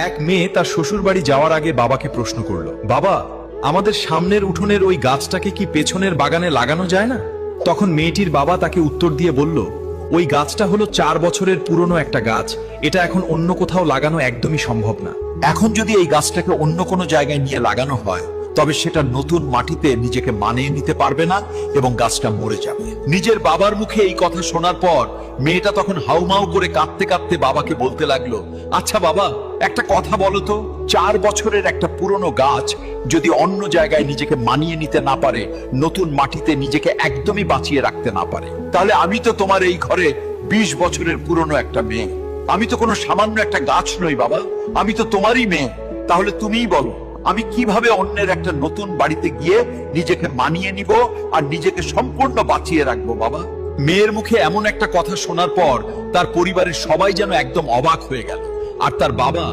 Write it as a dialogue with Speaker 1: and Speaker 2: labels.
Speaker 1: এক মেয়ে তার শ্বশুর বাড়ি যাওয়ার আগে বাবাকে প্রশ্ন করলো, বাবা, আমাদের সামনের উঠোনের ওই গাছটাকে কি পেছনের বাগানে লাগানো যায় না? তখন মেয়েটির বাবা তাকে উত্তর দিয়ে বলল, ওই গাছটা হলো 4 বছরের পুরনো একটা গাছ, এটা এখন অন্য কোথাও লাগানো একদমই সম্ভব না।
Speaker 2: এখন যদি এই গাছটাকে অন্য কোনো জায়গায় নিয়ে লাগানো হয়, তবে সেটা নতুন মাটিতে নিজেকে মানিয়ে নিতে পারবে না এবং গাছটা মরে যাবে। নিজের বাবার মুখে এই কথা শোনার পর মেয়েটা তখন হাউমাউ করে কাঁদতে কাঁদতে বাবাকে বলতে লাগলো, আচ্ছা বাবা, একটা কথা বলো তো, 4 বছরের একটা পুরনো গাছ যদি অন্য জায়গায় নিজেকে মানিয়ে নিতে না পারে, নতুন মাটিতে নিজেকে একদমই বাঁচিয়ে রাখতে না পারে, তাহলে আমি তো তোমার এই ঘরে 20 বছরের পুরনো একটা মেয়ে। আমি তো কোনো সামান্য একটা গাছ নই বাবা, আমি তো তোমারই মেয়ে। তাহলে তুমিই বলো, আমি কিভাবে অন্যের একটা নতুন বাড়িতে গিয়ে নিজেকে মানিয়ে নিব আর নিজেকে সম্পূর্ণ বাঁচিয়ে রাখবো বাবা?
Speaker 1: মেয়ের মুখে এমন একটা কথা শোনার পর তার পরিবারের সবাই যেন একদম অবাক হয়ে গেল, আর তার বাবা